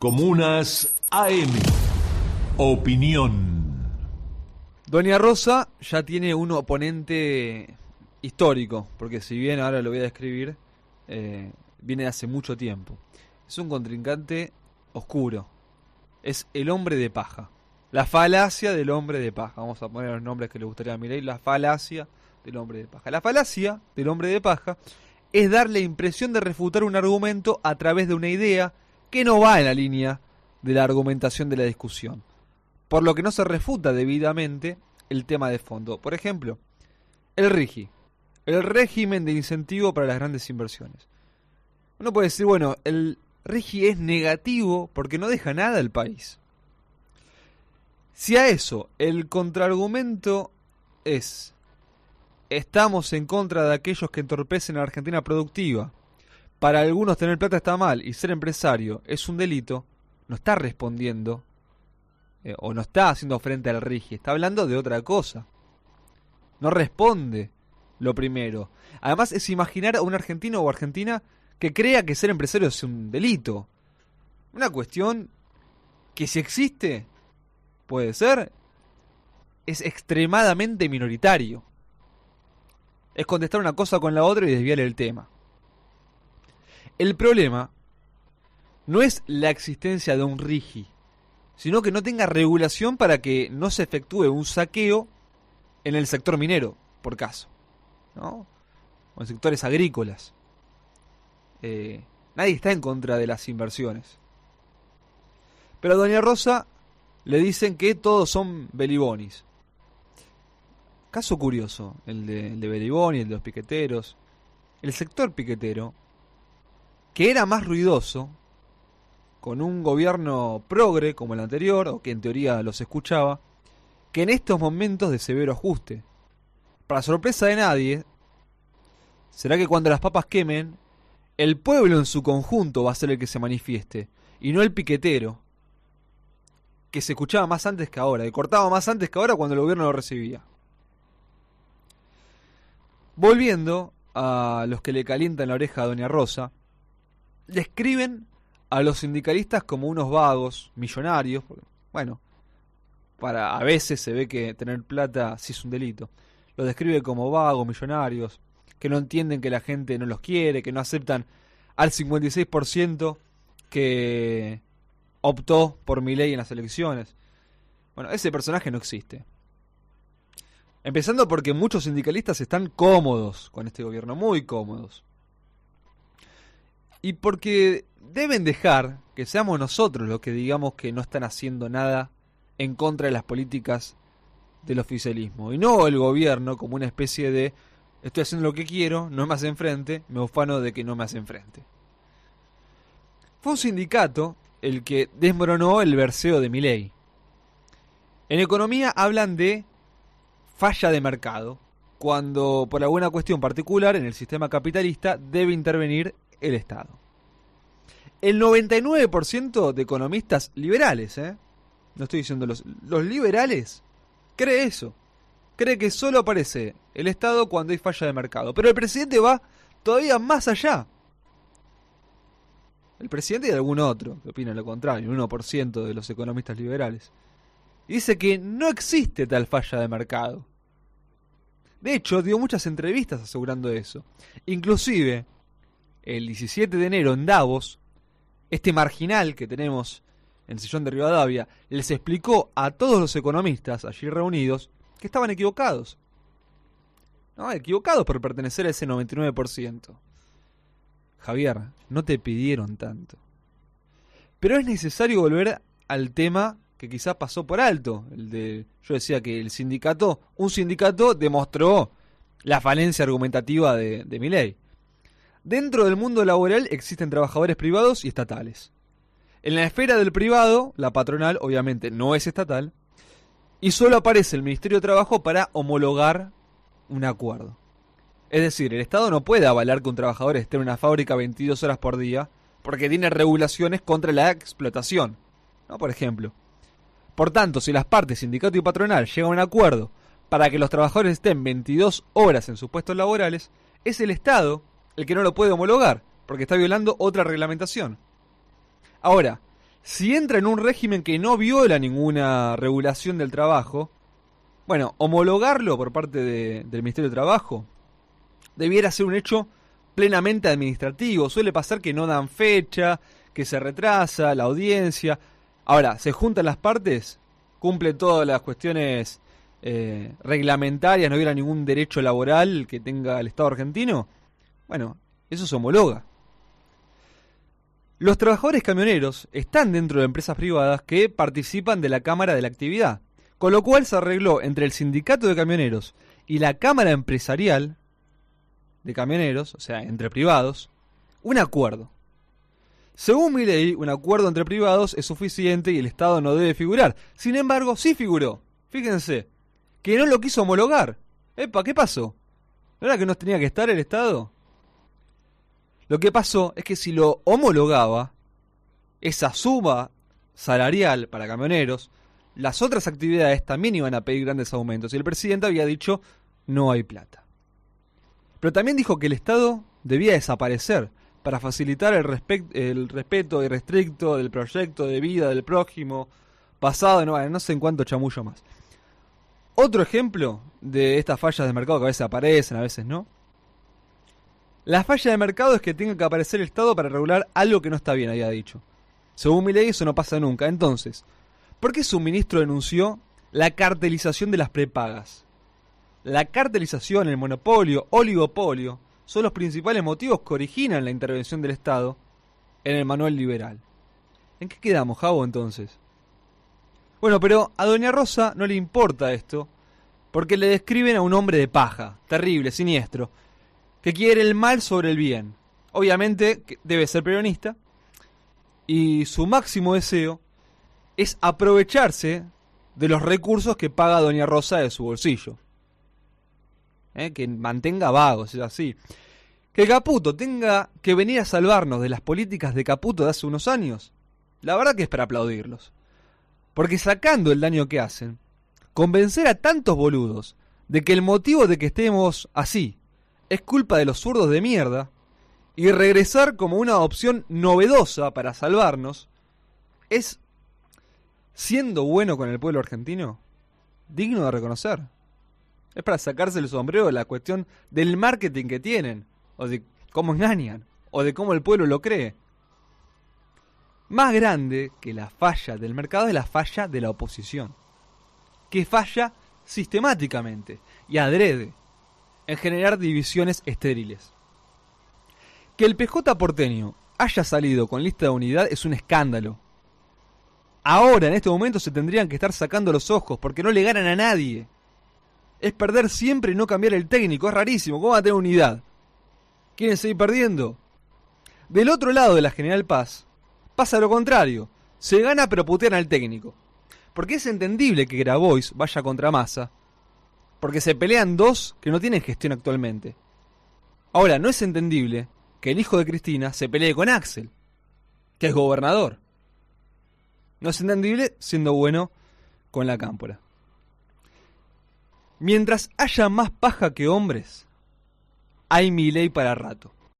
Comunas AM. Opinión. Doña Rosa ya tiene un oponente histórico, porque si bien ahora lo voy a describir, viene de hace mucho tiempo. Es un contrincante oscuro. Es el hombre de paja. La falacia del hombre de paja. Vamos a poner los nombres que le gustaría a Milei. La falacia del hombre de paja. La falacia del hombre de paja es dar la impresión de refutar un argumento a través de una idea que no va en la línea de la argumentación de la discusión, por lo que no se refuta debidamente el tema de fondo. Por ejemplo, el RIGI, el régimen de incentivo para las grandes inversiones. Uno puede decir, bueno, el RIGI es negativo porque no deja nada al país. Si a eso el contraargumento es: estamos en contra de aquellos que entorpecen a la Argentina productiva, para algunos tener plata está mal y ser empresario es un delito, no está respondiendo o no está haciendo frente al RIGI, está hablando de otra cosa. No responde lo primero. Además es imaginar a un argentino o argentina que crea que ser empresario es un delito. Una cuestión que, si existe, puede ser, es extremadamente minoritario. Es contestar una cosa con la otra y desviar el tema. El problema no es la existencia de un RIGI, sino que no tenga regulación para que no se efectúe un saqueo en el sector minero, por caso, ¿no? O en sectores agrícolas. Nadie está en contra de las inversiones. Pero a Doña Rosa le dicen que todos son Belibonis. Caso curioso, el de Beliboni, el de los piqueteros. El sector piquetero, que era más ruidoso, con un gobierno progre como el anterior, o que en teoría los escuchaba, que en estos momentos de severo ajuste. Para sorpresa de nadie, será que cuando las papas quemen, el pueblo en su conjunto va a ser el que se manifieste, y no el piquetero, que se escuchaba más antes que ahora, que cortaba más antes que ahora cuando el gobierno lo recibía. Volviendo a los que le calientan la oreja a Doña Rosa, describen a los sindicalistas como unos vagos, millonarios, porque, bueno, a veces se ve que tener plata sí es un delito. Los describe como vagos, millonarios, que no entienden que la gente no los quiere, que no aceptan al 56% que optó por Milei en las elecciones. Bueno, ese personaje no existe. Empezando porque muchos sindicalistas están cómodos con este gobierno, muy cómodos. Y porque deben dejar que seamos nosotros los que digamos que no están haciendo nada en contra de las políticas del oficialismo. Y no el gobierno como una especie de: estoy haciendo lo que quiero, no me hacen frente, me ufano de que no me hacen frente. Fue un sindicato el que desmoronó el verseo de Milei. En economía hablan de falla de mercado, cuando por alguna cuestión particular en el sistema capitalista debe intervenir el Estado. El 99% de economistas liberales, no estoy diciendo los liberales, cree eso. Cree que solo aparece el Estado cuando hay falla de mercado. Pero el presidente va todavía más allá. El presidente y algún otro que opina lo contrario, el 1% de los economistas liberales, dice que no existe tal falla de mercado. De hecho, dio muchas entrevistas asegurando eso. Inclusive, el 17 de enero en Davos, este marginal que tenemos en el sillón de Rivadavia les explicó a todos los economistas allí reunidos que estaban equivocados. ¿No? Equivocados por pertenecer a ese 99%. Javier, no te pidieron tanto. Pero es necesario volver al tema que quizás pasó por alto. Yo decía que un sindicato demostró la falencia argumentativa de Milei. Dentro del mundo laboral existen trabajadores privados y estatales. En la esfera del privado, la patronal obviamente no es estatal, y solo aparece el Ministerio de Trabajo para homologar un acuerdo. Es decir, el Estado no puede avalar que un trabajador esté en una fábrica 22 horas por día porque tiene regulaciones contra la explotación, ¿no? Por ejemplo. Por tanto, si las partes, sindicato y patronal, llegan a un acuerdo para que los trabajadores estén 22 horas en sus puestos laborales, es el Estado el que no lo puede homologar, porque está violando otra reglamentación. Ahora, si entra en un régimen que no viola ninguna regulación del trabajo, bueno, homologarlo por parte del Ministerio de Trabajo debiera ser un hecho plenamente administrativo. Suele pasar que no dan fecha, que se retrasa la audiencia. Ahora, se juntan las partes, cumple todas las cuestiones reglamentarias, no hubiera ningún derecho laboral que tenga el Estado argentino. Bueno, eso se homologa. Los trabajadores camioneros están dentro de empresas privadas que participan de la Cámara de la Actividad, con lo cual se arregló entre el sindicato de camioneros y la Cámara Empresarial de Camioneros, o sea, entre privados, un acuerdo. Según mi ley, un acuerdo entre privados es suficiente y el Estado no debe figurar. Sin embargo, sí figuró. Fíjense, que no lo quiso homologar. Epa, ¿qué pasó? ¿No era que no tenía que estar el Estado? Lo que pasó es que si lo homologaba, esa suma salarial para camioneros, las otras actividades también iban a pedir grandes aumentos. Y el presidente había dicho, no hay plata. Pero también dijo que el Estado debía desaparecer para facilitar el respeto irrestricto del proyecto de vida del prójimo, pasado, no sé en cuánto chamullo más. Otro ejemplo de estas fallas de mercado que a veces aparecen, a veces no. La falla de mercado es que tenga que aparecer el Estado para regular algo que no está bien, había dicho. Según mi ley eso no pasa nunca. Entonces, ¿por qué su ministro denunció la cartelización de las prepagas? La cartelización, el monopolio, oligopolio, son los principales motivos que originan la intervención del Estado en el manual liberal. ¿En qué quedamos, Javo, entonces? Bueno, pero a Doña Rosa no le importa esto, porque le describen a un hombre de paja, terrible, siniestro, que quiere el mal sobre el bien. Obviamente debe ser peronista, y su máximo deseo es aprovecharse de los recursos que paga Doña Rosa de su bolsillo. Que mantenga vagos, es así. Que Caputo tenga que venir a salvarnos de las políticas de Caputo de hace unos años, la verdad que es para aplaudirlos. Porque sacando el daño que hacen, convencer a tantos boludos de que el motivo de que estemos así es culpa de los zurdos de mierda, y regresar como una opción novedosa para salvarnos, es, siendo bueno con el pueblo argentino, digno de reconocer. Es para sacarse el sombrero de la cuestión del marketing que tienen, o de cómo engañan, o de cómo el pueblo lo cree. Más grande que la falla del mercado es la falla de la oposición, que falla sistemáticamente y adrede en generar divisiones estériles. Que el PJ porteño haya salido con lista de unidad es un escándalo. Ahora, en este momento, se tendrían que estar sacando los ojos porque no le ganan a nadie. Es perder siempre y no cambiar el técnico, es rarísimo. ¿Cómo van a tener unidad? ¿Quieren seguir perdiendo? Del otro lado de la General Paz pasa lo contrario. Se gana pero putean al técnico. Porque es entendible que Grabois vaya contra Massa, porque se pelean dos que no tienen gestión actualmente. Ahora, no es entendible que el hijo de Cristina se pelee con Axel, que es gobernador. No es entendible siendo bueno con la Cámpora. Mientras haya más paja que hombres, hay Milei para rato.